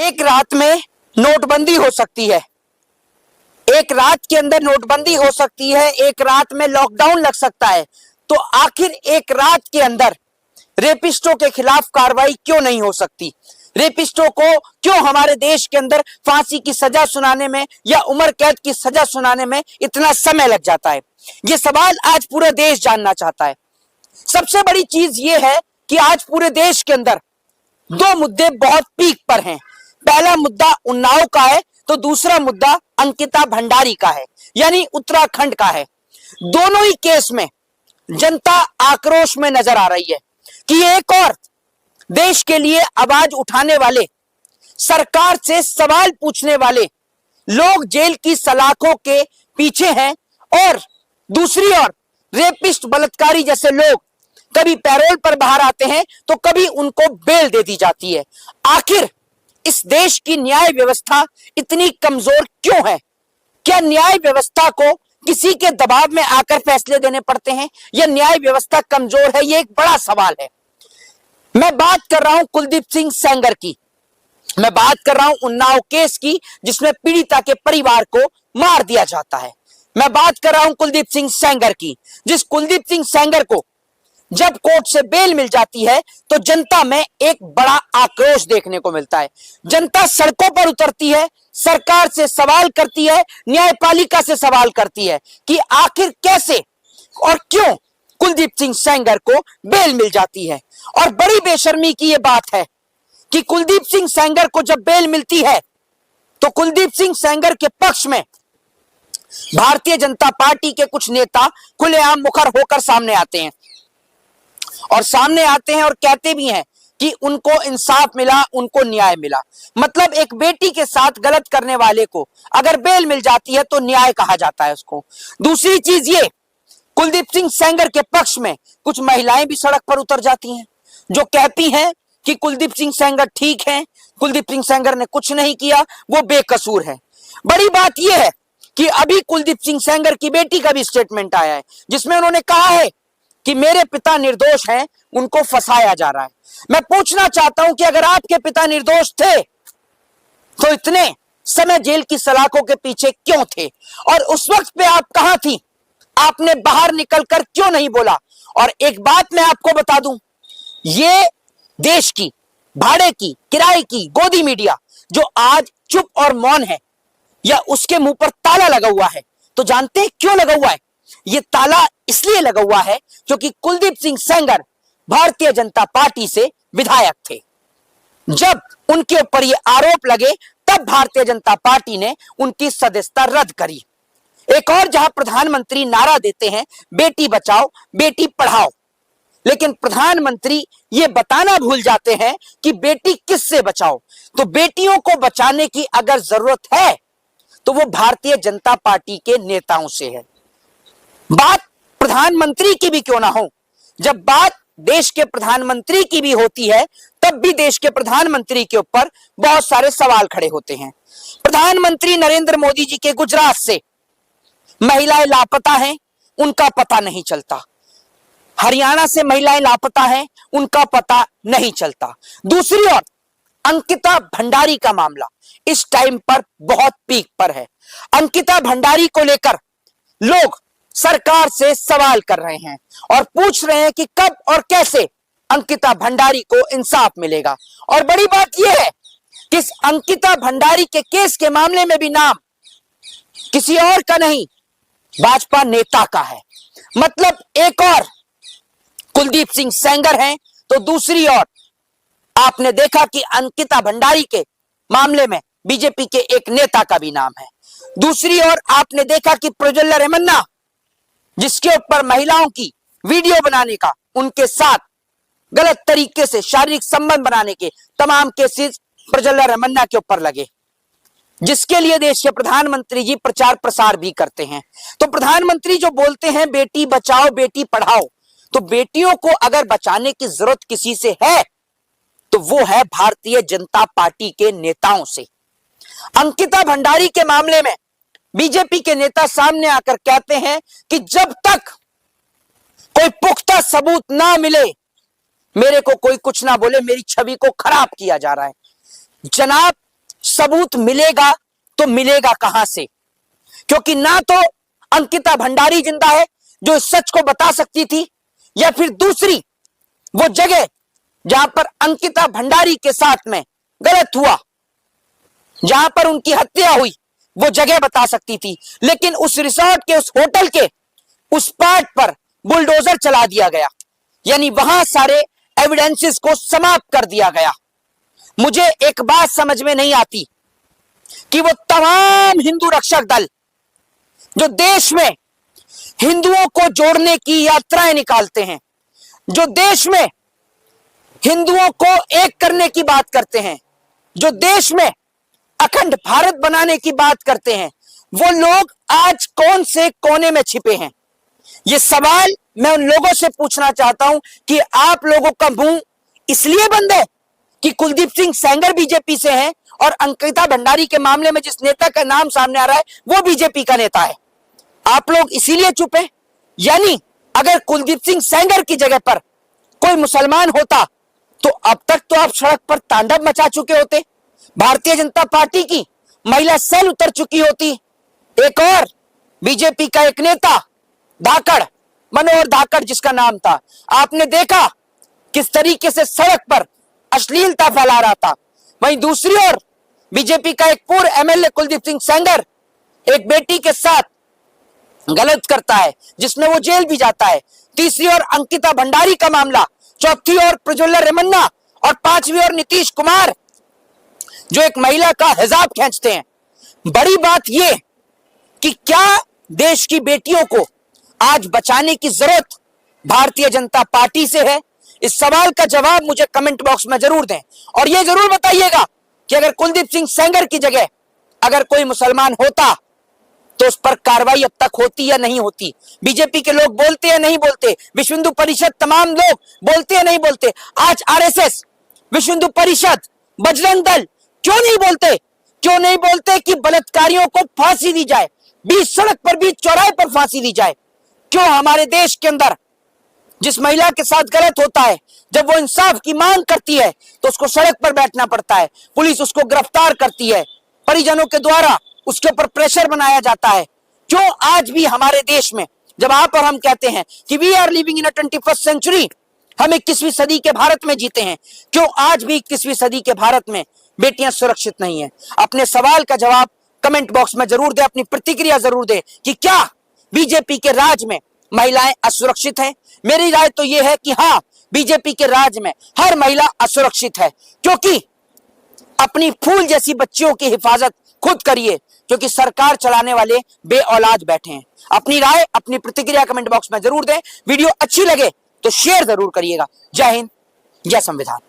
एक रात में नोटबंदी हो सकती है, एक रात के अंदर नोटबंदी हो सकती है, एक रात में लॉकडाउन लग सकता है। तो आखिर एक रात के अंदर रेपिस्टों के खिलाफ कार्रवाई क्यों नहीं हो सकती? रेपिस्टों को क्यों हमारे देश के अंदर फांसी की सजा सुनाने में या उम्र कैद की सजा सुनाने में इतना समय लग जाता है? यह सवाल आज पूरा देश जानना चाहता है। सबसे बड़ी चीज यह है कि आज पूरे देश के अंदर दो मुद्दे बहुत पीक पर हैं। पहला मुद्दा उन्नाव का है तो दूसरा मुद्दा अंकिता भंडारी का है, यानी उत्तराखंड का है। दोनों ही केस में जनता आक्रोश में नजर आ रही है कि एक और देश के लिए आवाज उठाने वाले, सरकार से सवाल पूछने वाले लोग जेल की सलाखों के पीछे हैं, और दूसरी ओर रेपिस्ट, बलात्कारी जैसे लोग कभी पैरोल पर बाहर आते हैं तो कभी उनको बेल दे दी जाती है। आखिर इस देश की न्याय व्यवस्था इतनी कमजोर क्यों है? क्या न्याय व्यवस्था को किसी के दबाव में आकर फैसले देने पड़ते हैं, या न्याय व्यवस्था कमजोर है? यह एक बड़ा सवाल है। मैं बात कर रहा हूं कुलदीप सिंह सेंगर की, मैं बात कर रहा हूं उन्नाव केस की जिसमें पीड़िता के परिवार को मार दिया जाता है। मैं बात कर रहा हूं कुलदीप सिंह सेंगर की, जिस कुलदीप सिंह सेंगर को जब कोर्ट से बेल मिल जाती है तो जनता में एक बड़ा आक्रोश देखने को मिलता है। जनता सड़कों पर उतरती है, सरकार से सवाल करती है, न्यायपालिका से सवाल करती है कि आखिर कैसे और क्यों कुलदीप सिंह सेंगर को बेल मिल जाती है। और बड़ी बेशर्मी की यह बात है कि कुलदीप सिंह सेंगर को जब बेल मिलती है तो कुलदीप सिंह सेंगर के पक्ष में भारतीय जनता पार्टी के कुछ नेता खुलेआम मुखर होकर सामने आते हैं, और सामने आते हैं और कहते भी हैं कि उनको इंसाफ मिला, उनको न्याय मिला। मतलब एक बेटी के साथ गलत करने वाले को अगर बेल मिल जाती है तो न्याय कहा जाता है उसको। दूसरी चीज ये, कुलदीप सिंह सेंगर के पक्ष में कुछ महिलाएं भी सड़क पर उतर जाती हैं जो कहती हैं कि कुलदीप सिंह सेंगर ठीक है, कुलदीप सिंह सेंगर ने कुछ नहीं किया, वो बेकसूर है। बड़ी बात यह है कि अभी कुलदीप सिंह सेंगर की बेटी का भी स्टेटमेंट आया है जिसमें उन्होंने कहा है कि मेरे पिता निर्दोष हैं, उनको फंसाया जा रहा है। मैं पूछना चाहता हूं कि अगर आपके पिता निर्दोष थे तो इतने समय जेल की सलाखों के पीछे क्यों थे? और उस वक्त पे आप कहां थी? आपने बाहर निकलकर क्यों नहीं बोला? और एक बात मैं आपको बता दूं, ये देश की भाड़े की, किराए की गोदी मीडिया जो आज चुप और मौन है, या उसके मुंह पर ताला लगा हुआ है, तो जानते हैं क्यों लगा हुआ है? ये ताला इसलिए लगा हुआ है क्योंकि कुलदीप सिंह सेंगर भारतीय जनता पार्टी से विधायक थे। जब उनके ऊपर ये आरोप लगे तब भारतीय जनता पार्टी ने उनकी सदस्यता रद्द करी। एक और जहां प्रधानमंत्री नारा देते हैं बेटी बचाओ बेटी पढ़ाओ, लेकिन प्रधानमंत्री ये बताना भूल जाते हैं कि बेटी किससे बचाओ। तो बेटियों को बचाने की अगर जरूरत है तो वो भारतीय जनता पार्टी के नेताओं से है। बात प्रधानमंत्री की भी क्यों ना हो, जब बात देश के प्रधानमंत्री की भी होती है तब भी देश के प्रधानमंत्री के ऊपर बहुत सारे सवाल खड़े होते हैं। प्रधानमंत्री नरेंद्र मोदी जी के गुजरात से महिलाएं लापता हैं, उनका पता नहीं चलता। हरियाणा से महिलाएं लापता हैं, उनका पता नहीं चलता। दूसरी ओर अंकिता भंडारी का मामला इस टाइम पर बहुत पीक पर है। अंकिता भंडारी को लेकर लोग सरकार से सवाल कर रहे हैं और पूछ रहे हैं कि कब और कैसे अंकिता भंडारी को इंसाफ मिलेगा। और बड़ी बात यह है कि इस अंकिता भंडारी के केस के मामले में भी नाम किसी और का नहीं, भाजपा नेता का है। मतलब एक और कुलदीप सिंह सेंगर हैं तो दूसरी ओर आपने देखा कि अंकिता भंडारी के मामले में बीजेपी के एक नेता का भी नाम है। दूसरी ओर आपने देखा कि प्रोज्वला रेमन्ना, जिसके ऊपर महिलाओं की वीडियो बनाने का, उनके साथ गलत तरीके से शारीरिक संबंध बनाने के तमाम केसेस प्रोज्वला रेमन्ना के ऊपर लगे, जिसके लिए देश के प्रधानमंत्री जी प्रचार प्रसार भी करते हैं। तो प्रधानमंत्री जो बोलते हैं बेटी बचाओ बेटी पढ़ाओ, तो बेटियों को अगर बचाने की जरूरत किसी से है तो वो है भारतीय जनता पार्टी के नेताओं से। अंकिता भंडारी के मामले में बीजेपी के नेता सामने आकर कहते हैं कि जब तक कोई पुख्ता सबूत ना मिले मेरे को कोई कुछ ना बोले, मेरी छवि को खराब किया जा रहा है। जनाब सबूत मिलेगा तो मिलेगा कहां से? क्योंकि ना तो अंकिता भंडारी जिंदा है जो इस सच को बता सकती थी, या फिर दूसरी वो जगह जहां पर अंकिता भंडारी के साथ में गलत हुआ, जहां पर उनकी हत्या हुई, वो जगह बता सकती थी। लेकिन उस रिसोर्ट के, उस होटल के उस पार्ट पर बुलडोजर चला दिया गया, यानी वहां सारे एविडेंसेस को समाप्त कर दिया गया। मुझे एक बात समझ में नहीं आती कि वो तमाम हिंदू रक्षक दल जो देश में हिंदुओं को जोड़ने की यात्राएं निकालते हैं, जो देश में हिंदुओं को एक करने की बात करते हैं, जो देश में अखंड भारत बनाने की बात करते हैं, वो लोग आज कौन से कोने में छिपे हैं? ये सवाल मैं उन लोगों से पूछना चाहता हूं कि आप लोगों का मुंह इसलिए बंद है कि कुलदीप सिंह सेंगर बीजेपी से हैं और अंकिता भंडारी के मामले में जिस नेता का नाम सामने आ रहा है वो बीजेपी का नेता है, आप लोग इसीलिए चुप हैं? यानी अगर कुलदीप सिंह सेंगर की जगह पर कोई मुसलमान होता तो अब तक तो आप सड़क पर तांडव मचा चुके होते, भारतीय जनता पार्टी की महिला सेल उतर चुकी होती। एक और बीजेपी का एक नेता धाकड़, मनोहर धाकड़ जिसका नाम था, आपने देखा किस तरीके से सड़क पर अश्लीलता फैला रहा था। वहीं दूसरी ओर बीजेपी का एक पूर्व एमएलए कुलदीप सिंह सेंगर एक बेटी के साथ गलत करता है जिसमें वो जेल भी जाता है। तीसरी ओर अंकिता भंडारी का मामला, चौथी ओर प्रज्वल रेवन्ना और पांचवी ओर नीतीश कुमार जो एक महिला का हिजाब खींचते हैं। बड़ी बात यह कि क्या देश की बेटियों को आज बचाने की जरूरत भारतीय जनता पार्टी से है? इस सवाल का जवाब मुझे कमेंट बॉक्स में जरूर दें और यह जरूर बताइएगा कि अगर कुलदीप सिंह सेंगर की जगह अगर कोई मुसलमान होता तो उस पर कार्रवाई अब तक होती या नहीं होती? बीजेपी के लोग बोलते या नहीं बोलते? विश्व हिंदू परिषद तमाम लोग बोलते या नहीं बोलते? आज आरएसएस, विश्व हिंदू परिषद, बजरंग दल क्यों नहीं बोलते? क्यों नहीं बोलते कि बलात्कारियों को फांसी दी जाए, बीच सड़क पर, बीच चौराहे पर फांसी दी जाए? क्यों हमारे देश के अंदर जिस महिला के साथ गलत होता है, जब वो इंसाफ की मांग करती है तो उसको सड़क पर बैठना पड़ता है, पुलिस उसको गिरफ्तार करती है, परिजनों के द्वारा उसके ऊपर प्रेशर बनाया जाता है? क्यों आज भी हमारे देश में जब आप और हम कहते हैं कि we are living in a 21st century, हम 21वीं सदी के भारत में जीते हैं, क्यों आज भी 21वीं सदी के भारत में बेटियां सुरक्षित नहीं है? अपने सवाल का जवाब कमेंट बॉक्स में जरूर दे, अपनी प्रतिक्रिया जरूर दे कि क्या बीजेपी के राज में महिलाएं असुरक्षित हैं? मेरी राय तो यह है कि हाँ, बीजेपी के राज में हर महिला असुरक्षित है, क्योंकि अपनी फूल जैसी बच्चियों की हिफाजत खुद करिए, क्योंकि सरकार चलाने वाले बे औलाद बैठे हैं। अपनी राय, अपनी प्रतिक्रिया कमेंट बॉक्स में जरूर दें। वीडियो अच्छी लगे तो शेयर जरूर करिएगा। जय हिंद, जय संविधान।